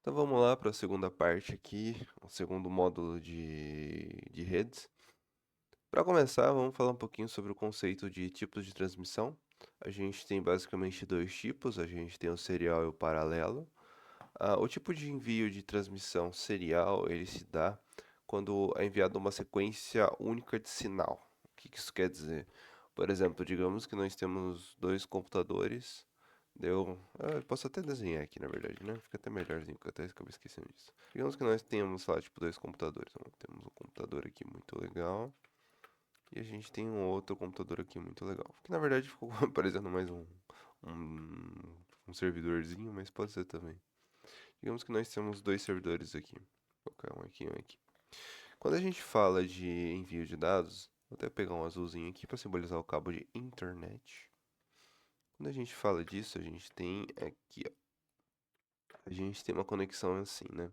Então vamos lá para a segunda parte aqui, o segundo módulo de redes. Para começar, vamos falar um pouquinho sobre o conceito de tipos de transmissão. A gente tem basicamente dois tipos, a gente tem o serial e o paralelo. O tipo de envio de transmissão serial, ele se dá quando é enviada uma sequência única de sinal. O que que isso quer dizer? Por exemplo, digamos que nós temos dois computadores. Eu posso até desenhar aqui, na verdade, né? Fica até melhorzinho, porque eu até acabei esquecendo disso. Digamos que nós temos lá, tipo, dois computadores. Então, temos um computador aqui muito legal. E a gente tem um outro computador aqui muito legal. Que na verdade ficou parecendo mais um, um servidorzinho, mas pode ser também. Digamos que nós temos dois servidores aqui. Vou colocar um aqui e um aqui. Quando a gente fala de envio de dados, vou até pegar um azulzinho aqui para simbolizar o cabo de internet. Quando a gente fala disso, a gente tem aqui, ó, a gente tem uma conexão assim, né?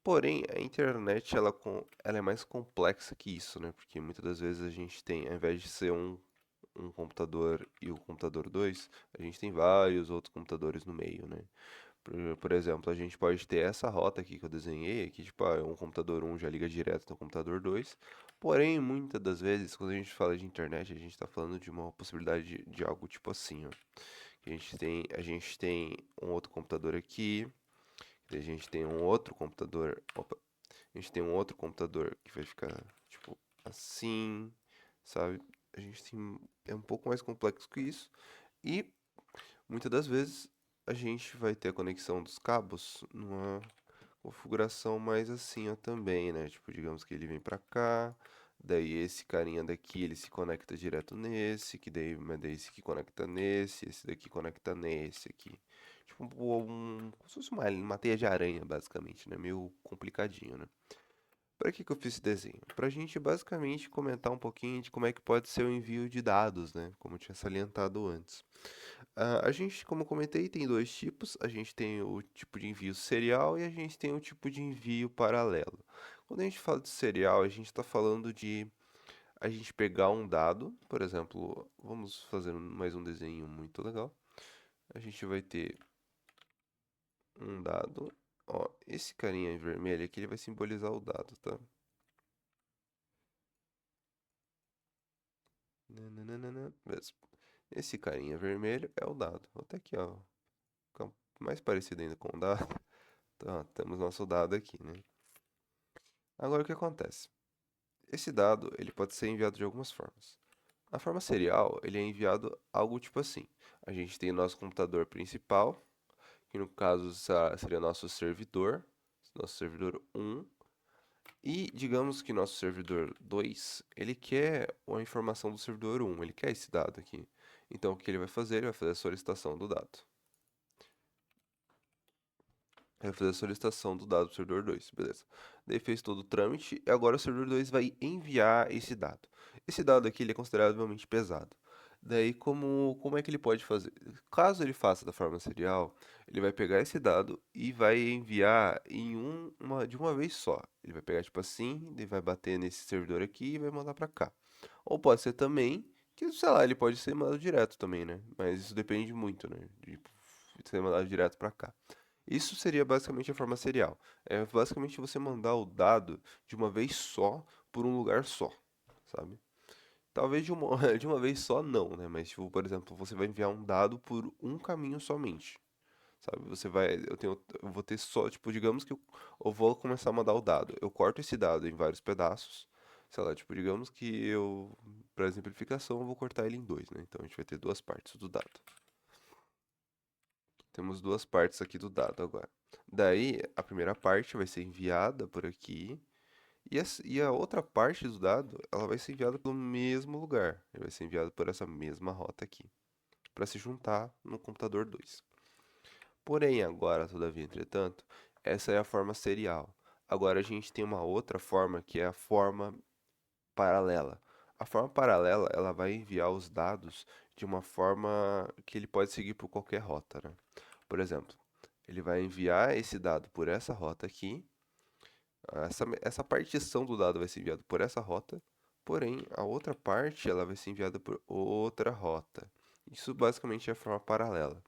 Porém, a internet ela é mais complexa que isso, né? Porque muitas das vezes a gente tem, ao invés de ser um computador e o computador 2, a gente tem vários outros computadores no meio, né? Por exemplo, a gente pode ter essa rota aqui que eu desenhei, aqui, tipo, um computador um já liga direto no computador 2. Porém, muitas das vezes, quando a gente fala de internet, a gente está falando de uma possibilidade de algo tipo assim, ó. A gente tem um outro computador aqui, daí a gente tem um outro computador, opa, a gente tem um outro computador que vai ficar, tipo, assim, sabe? A gente tem, é um pouco mais complexo que isso. E muitas das vezes a gente vai ter a conexão dos cabos numa configuração mais assim, ó, também, né? Tipo, digamos que ele vem pra cá, daí esse carinha daqui, ele se conecta direto nesse, mas daí esse aqui conecta nesse, esse daqui conecta nesse aqui. Tipo, como se fosse uma teia de aranha, basicamente, né? Meio complicadinho, né? Para que eu fiz esse desenho? Para a gente basicamente comentar um pouquinho de como é que pode ser o envio de dados, né? Como eu tinha salientado antes. A gente, como eu comentei, tem dois tipos. A gente tem o tipo de envio serial e a gente tem o tipo de envio paralelo. Quando a gente fala de serial, a gente está falando de a gente pegar um dado, por exemplo, vamos fazer mais um desenho muito legal. A gente vai ter um dado. Ó, esse carinha em vermelho aqui, ele vai simbolizar o dado, tá? Nananana, beleza. Esse carinha vermelho é o dado. Vou até aqui, ó, ficar mais parecido ainda com o dado. Tá, temos nosso dado aqui, né? Agora o que acontece? Esse dado, ele pode ser enviado de algumas formas. A forma serial, ele é enviado algo tipo assim. A gente tem o nosso computador principal, que no caso seria nosso servidor um, e digamos que nosso servidor 2 ele quer a informação do servidor um, ele quer esse dado aqui. Então o que ele vai fazer? Ele vai fazer a solicitação do dado. Vai fazer a solicitação do dado do servidor 2, beleza. Daí fez todo o trâmite e agora o servidor 2 vai enviar esse dado. Esse dado aqui ele é consideravelmente pesado. Daí como é que ele pode fazer? Caso ele faça da forma serial, ele vai pegar esse dado e vai enviar de uma vez só. Ele vai pegar tipo assim, daí vai bater nesse servidor aqui e vai mandar pra cá. Ou pode ser também que, sei lá, ele pode ser mandado direto também, né? Mas isso depende muito, né? De ser mandado direto pra cá. Isso seria basicamente a forma serial. É basicamente você mandar o dado de uma vez só por um lugar só, sabe? Talvez de uma, de uma vez só não, né? Mas tipo, por exemplo, você vai enviar um dado por um caminho somente, sabe? Eu vou ter só, tipo, digamos que eu vou começar a mandar o dado. Eu corto esse dado em vários pedaços. Sei lá, tipo, digamos que para exemplificação, eu vou cortar ele em dois, né? Então a gente vai ter duas partes do dado. Temos duas partes aqui do dado agora. Daí, a primeira parte vai ser enviada por aqui, e a outra parte do dado, ela vai ser enviada pelo mesmo lugar. Ele vai ser enviado por essa mesma rota aqui, para se juntar no computador 2. Porém, agora, todavia, entretanto, essa é a forma serial. Agora a gente tem uma outra forma, que é a forma paralela. A forma paralela, ela vai enviar os dados de uma forma que ele pode seguir por qualquer rota, né? Por exemplo, ele vai enviar esse dado por essa rota aqui. Essa partição do dado vai ser enviada por essa rota, porém a outra parte ela vai ser enviada por outra rota. Isso basicamente é a forma paralela.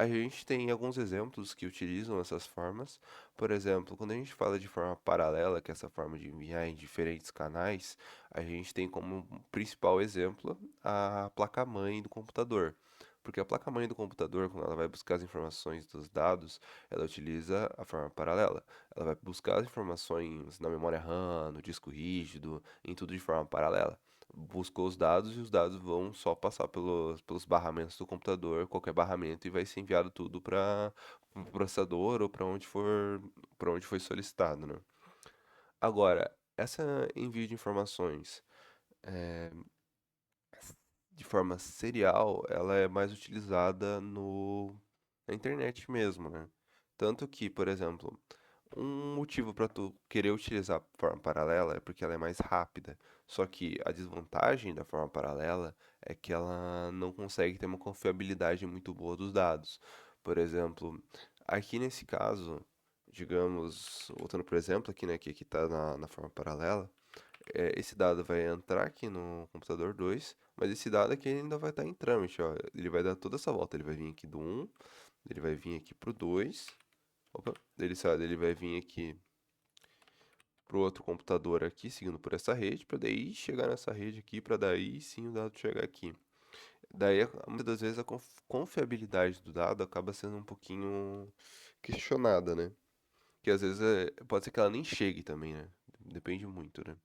a gente tem alguns exemplos que utilizam essas formas. Por exemplo, quando a gente fala de forma paralela, que é essa forma de enviar em diferentes canais, a gente tem como principal exemplo a placa-mãe do computador. Porque a placa-mãe do computador, quando ela vai buscar as informações dos dados, ela utiliza a forma paralela. Ela vai buscar as informações na memória RAM, no disco rígido, em tudo de forma paralela. Buscou os dados e os dados vão só passar pelos barramentos do computador, qualquer barramento, e vai ser enviado tudo para o processador ou para onde foi solicitado, né? Agora, essa envio de informações de forma serial, ela é mais utilizada na internet mesmo, né? Tanto que, por exemplo, um motivo para tu querer utilizar a forma paralela é porque ela é mais rápida. Só que a desvantagem da forma paralela é que ela não consegue ter uma confiabilidade muito boa dos dados. Por exemplo, aqui nesse caso, digamos, voltando por exemplo, aqui, né, que aqui está na forma paralela, esse dado vai entrar aqui no computador 2, mas esse dado aqui ainda vai estar em trâmite, ó. Ele vai dar toda essa volta, ele vai vir aqui do 1, ele vai vir aqui pro 2, opa, ele vai vir aqui pro outro computador aqui, seguindo por essa rede, para daí chegar nessa rede aqui, para daí sim o dado chegar aqui. Daí, muitas das vezes, a confiabilidade do dado acaba sendo um pouquinho questionada, né? Que às vezes pode ser que ela nem chegue também, né? Depende muito, né?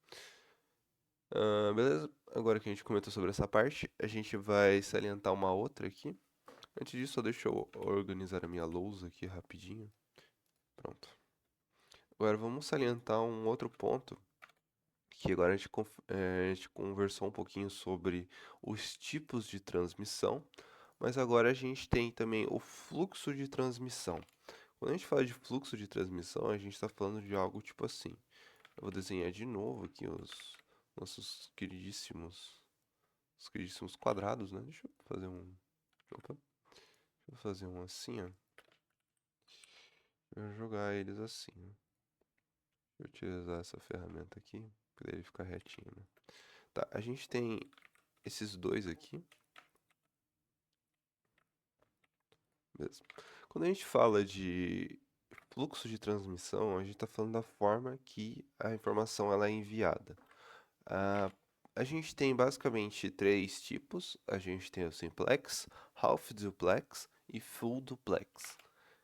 Beleza? Agora que a gente comentou sobre essa parte, a gente vai salientar uma outra aqui. Antes disso, só deixa eu organizar a minha lousa aqui rapidinho. Pronto. Agora vamos salientar um outro ponto, que agora a gente conversou um pouquinho sobre os tipos de transmissão, mas agora a gente tem também o fluxo de transmissão. Quando a gente fala de fluxo de transmissão, a gente está falando de algo tipo assim. Eu vou desenhar de novo aqui os nossos queridíssimos quadrados, né? Deixa eu fazer um. Opa, deixa eu fazer um assim, ó. Eu jogar eles assim, ó. Vou utilizar essa ferramenta aqui, para ele ficar retinho, né? Tá, a gente tem esses dois aqui. Beleza. Quando a gente fala de fluxo de transmissão, a gente está falando da forma que a informação ela é enviada. Ah, a gente tem basicamente três tipos. A gente tem o simplex, half duplex e full duplex.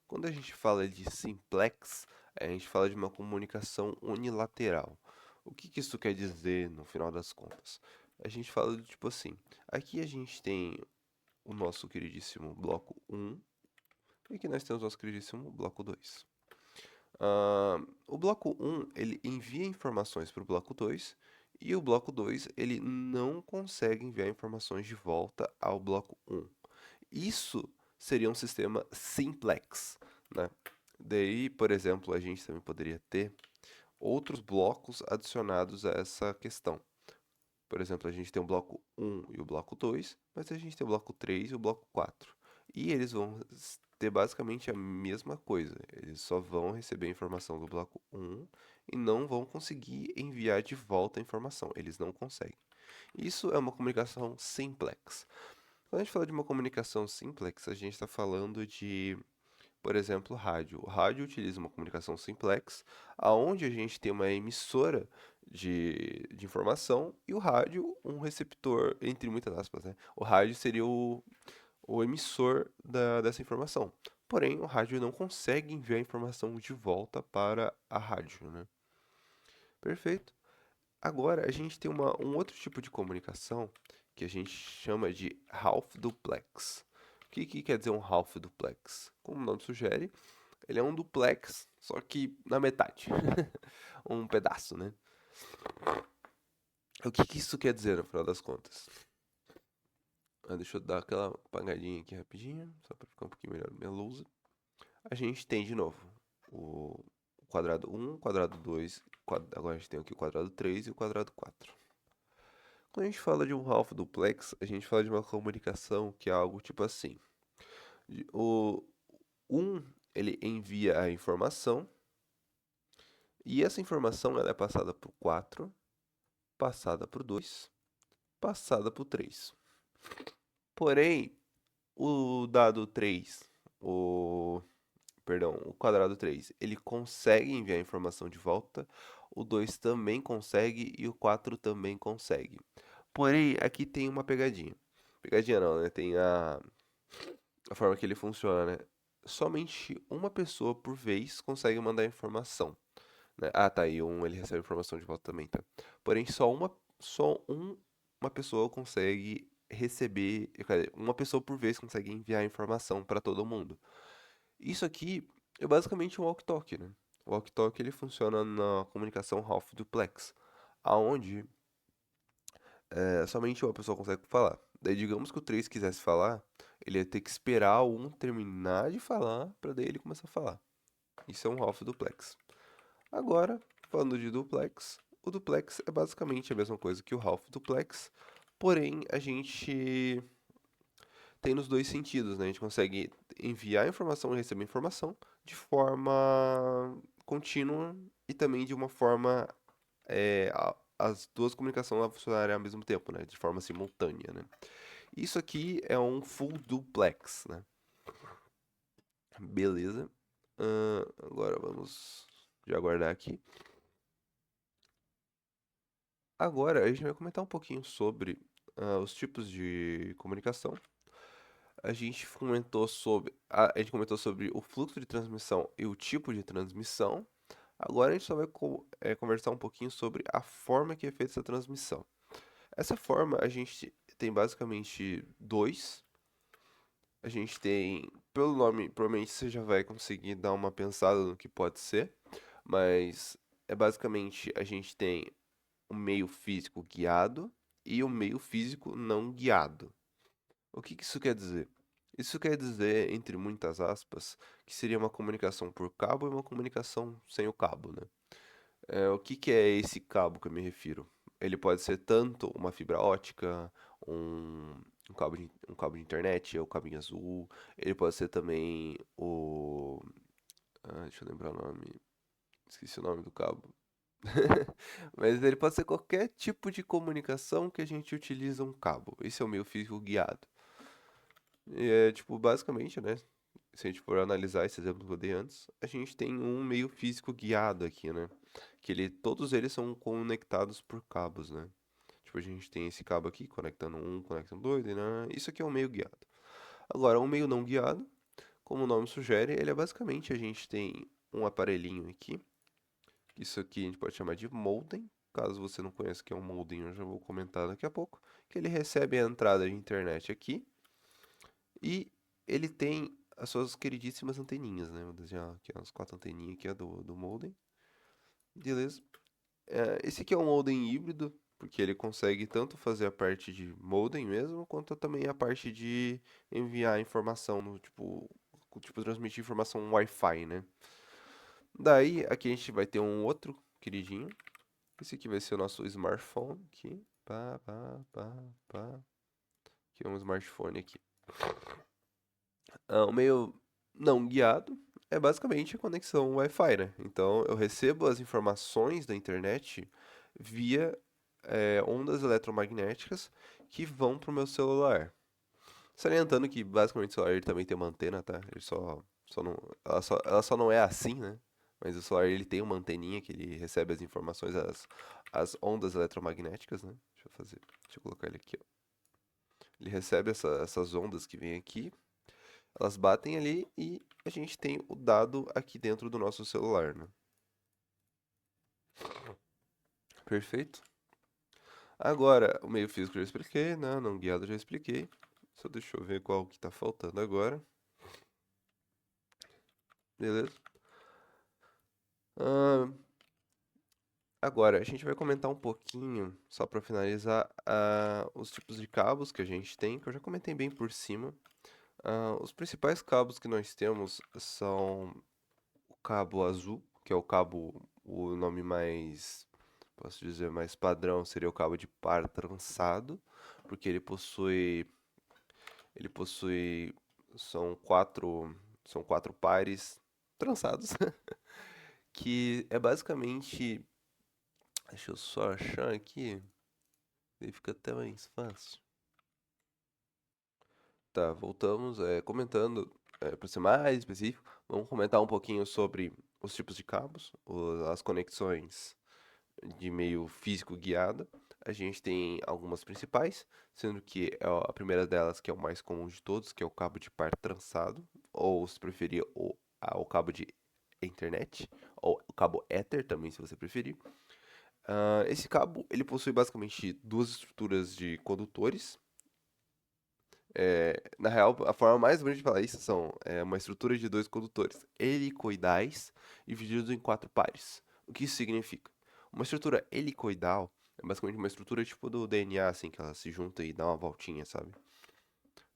Quando a gente fala de simplex, a gente fala de uma comunicação unilateral. O que isso quer dizer no final das contas? A gente fala do tipo assim: aqui a gente tem o nosso queridíssimo bloco 1 e aqui nós temos o nosso queridíssimo bloco 2. O bloco 1 ele envia informações para o bloco 2 e o bloco 2 ele não consegue enviar informações de volta ao bloco 1. Isso seria um sistema simplex, né? Daí, por exemplo, a gente também poderia ter outros blocos adicionados a essa questão. Por exemplo, a gente tem o bloco 1 e o bloco 2, mas a gente tem o bloco 3 e o bloco 4. E eles vão ter basicamente a mesma coisa. Eles só vão receber a informação do bloco 1 e não vão conseguir enviar de volta a informação. Eles não conseguem. Isso é uma comunicação simplex. Quando a gente fala de uma comunicação simplex, a gente está falando de, por exemplo, rádio. O rádio utiliza uma comunicação simplex, aonde a gente tem uma emissora de informação e o rádio um receptor, entre muitas aspas, né? O rádio seria o emissor dessa informação. Porém, o rádio não consegue enviar a informação de volta para a rádio, né? Perfeito. Agora, a gente tem um outro tipo de comunicação que a gente chama de half duplex. O que quer dizer um half duplex? Como o nome sugere, ele é um duplex, só que na metade. Um pedaço, né? O que isso quer dizer no final das contas? Deixa eu dar aquela apagadinha aqui rapidinho, só para ficar um pouquinho melhor na minha lousa. A gente tem de novo o quadrado 1, quadrado 2, agora a gente tem aqui o quadrado 3 e o quadrado 4. Quando a gente fala de um half duplex, a gente fala de uma comunicação que é algo tipo assim. O 1, ele envia a informação, e essa informação ela é passada para o 4, passada para o 2, passada para o 3. Porém, o dado 3 o, perdão, o quadrado 3, ele consegue enviar informação de volta, o 2 também consegue e o 4 também consegue. Porém, aqui tem uma pegadinha. Pegadinha não, né? Tem a forma que ele funciona, né? Somente uma pessoa por vez consegue mandar informação, né? Ah, tá, e um ele recebe informação de volta também, tá? Porém, uma pessoa consegue receber, quer dizer, uma pessoa por vez consegue enviar informação para todo mundo. Isso aqui é basicamente um walkie-talkie, né? O walkie-talkie ele funciona na comunicação Half Duplex, aonde somente uma pessoa consegue falar. Daí, digamos que o 3 quisesse falar, ele ia ter que esperar o 1 terminar de falar para daí ele começar a falar. Isso é um half duplex. Agora, falando de duplex, o duplex é basicamente a mesma coisa que o half duplex, porém a gente tem nos dois sentidos, né? A gente consegue enviar informação e receber informação de forma contínua e também de uma forma as duas comunicações lá funcionarem ao mesmo tempo, né? De forma simultânea, né? Isso aqui é um full duplex, né? Beleza. Agora vamos já guardar aqui. Agora a gente vai comentar um pouquinho sobre os tipos de comunicação. A gente comentou sobre o fluxo de transmissão e o tipo de transmissão. Agora a gente só vai conversar um pouquinho sobre a forma que é feita essa transmissão. Essa forma a gente tem basicamente dois. A gente tem, pelo nome, provavelmente você já vai conseguir dar uma pensada no que pode ser, mas é basicamente a gente tem o meio físico guiado e o meio físico não guiado. O que que isso quer dizer? Isso quer dizer, entre muitas aspas, que seria uma comunicação por cabo e uma comunicação sem o cabo, né? O que que é esse cabo que eu me refiro? Ele pode ser tanto uma fibra ótica, um, um cabo de internet, o cabinho azul. Ele pode ser também o... deixa eu lembrar o nome. Esqueci o nome do cabo. Mas ele pode ser qualquer tipo de comunicação que a gente utiliza um cabo. Esse é o meio físico guiado. E é, tipo, basicamente, né? Se a gente for analisar esse exemplo que eu dei antes, a gente tem um meio físico guiado aqui, né? Todos eles são conectados por cabos, né? Tipo, a gente tem esse cabo aqui conectando um, conectando dois, né? Isso aqui é um meio guiado. Agora, um meio não guiado, como o nome sugere, ele é basicamente a gente tem um aparelhinho aqui. Isso aqui a gente pode chamar de modem. Caso você não conheça o que é um modem, eu já vou comentar daqui a pouco. Que ele recebe a entrada de internet aqui e ele tem as suas queridíssimas anteninhas, né? Vou desenhar aqui as quatro anteninhas aqui do modem. Beleza. Esse aqui é um modem híbrido, porque ele consegue tanto fazer a parte de modem mesmo, quanto também a parte de enviar informação, tipo transmitir informação Wi-Fi, né? Daí, aqui a gente vai ter um outro queridinho. Esse aqui vai ser o nosso smartphone, aqui. Pá, pá, pá, pá. Aqui é um smartphone aqui. O meio não guiado é basicamente a conexão Wi-Fi, né? Então, eu recebo as informações da internet via ondas eletromagnéticas que vão pro meu celular. Salientando que basicamente o celular ele também tem uma antena, tá? Ele só não, ela só não é assim, né? Mas o celular ele tem uma anteninha que ele recebe as informações, as ondas eletromagnéticas, né? Deixa eu colocar ele aqui, ó. Ele recebe essas ondas que vêm aqui, elas batem ali e a gente tem o dado aqui dentro do nosso celular, né? Perfeito? Agora, o meio físico eu já expliquei, né? Não guiado eu já expliquei. Só deixa eu ver qual que tá faltando agora. Beleza? Ah, agora, a gente vai comentar um pouquinho, só para finalizar, os tipos de cabos que a gente tem, que eu já comentei bem por cima. Os principais cabos que nós temos são o cabo azul, que é o nome mais, posso dizer, mais padrão seria o cabo de par trançado, porque ele possui, são quatro pares trançados, que é basicamente, deixa eu só achar aqui, daí fica até mais fácil. Tá, voltamos, comentando. para ser mais específico, vamos comentar um pouquinho sobre os tipos de cabos, as conexões de meio físico guiada. A gente tem algumas principais, sendo que a primeira delas, que é o mais comum de todos, que é o cabo de par trançado, ou se preferir, o cabo de internet, ou o cabo Ether também, se você preferir. Esse cabo, ele possui basicamente duas estruturas de condutores. Na real, a forma mais bonita de falar isso são uma estrutura de dois condutores helicoidais divididos em quatro pares. O que isso significa? Uma estrutura helicoidal é basicamente uma estrutura tipo do DNA, assim, que ela se junta e dá uma voltinha, sabe?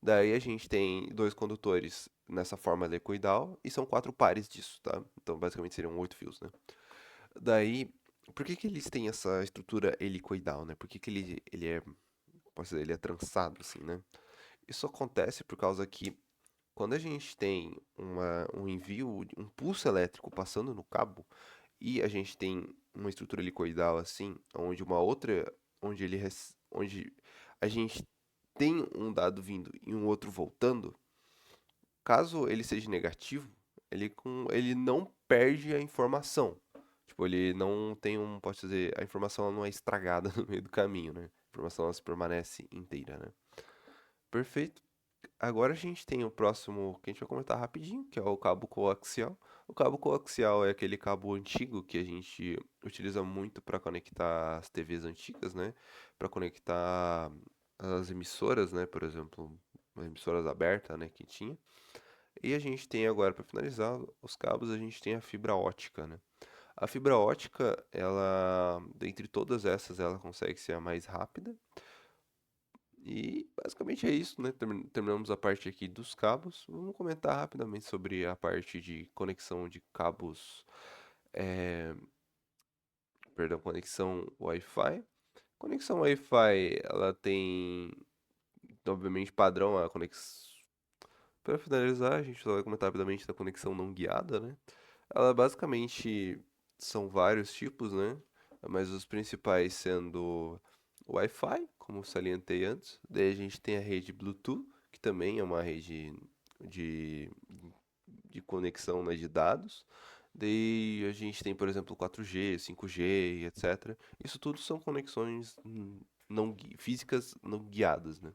Daí a gente tem dois condutores nessa forma helicoidal e são quatro pares disso, tá? Então basicamente seriam oito fios, né? Daí, por que que eles têm essa estrutura helicoidal, né? Por que que ele é, posso dizer, ele é trançado, assim, né? Isso acontece por causa que quando a gente tem um envio, um pulso elétrico passando no cabo, e a gente tem uma estrutura helicoidal assim, onde uma outra, onde a gente tem um dado vindo e um outro voltando, caso ele seja negativo, ele não perde a informação. Tipo, ele não tem posso dizer, a informação ela não é estragada no meio do caminho, né? A informação ela se permanece inteira, né? Perfeito. Agora a gente tem o próximo que a gente vai comentar rapidinho, que é o cabo coaxial. O cabo coaxial é aquele cabo antigo que a gente utiliza muito para conectar as TVs antigas, né? Para conectar as emissoras, né? Por exemplo, as emissoras abertas, né? Que tinha. E a gente tem agora, para finalizar os cabos, a gente tem a fibra ótica, né? A fibra ótica, ela, dentre todas essas, ela consegue ser a mais rápida. E basicamente é isso, né? Terminamos a parte aqui dos cabos. Vamos comentar rapidamente sobre a parte de conexão de cabos, é, perdão, conexão Wi-Fi. Conexão Wi-Fi, ela tem, obviamente, padrão a conexão. Para finalizar, a gente só vai comentar rapidamente da conexão não guiada, né? Ela basicamente são vários tipos, né? Mas os principais sendo o Wi-Fi, como salientei antes. Daí a gente tem a rede Bluetooth, que também é uma rede de, de conexão, né, de dados. Daí a gente tem, por exemplo, 4G, 5G e etc. Isso tudo são conexões não físicas não guiadas, né?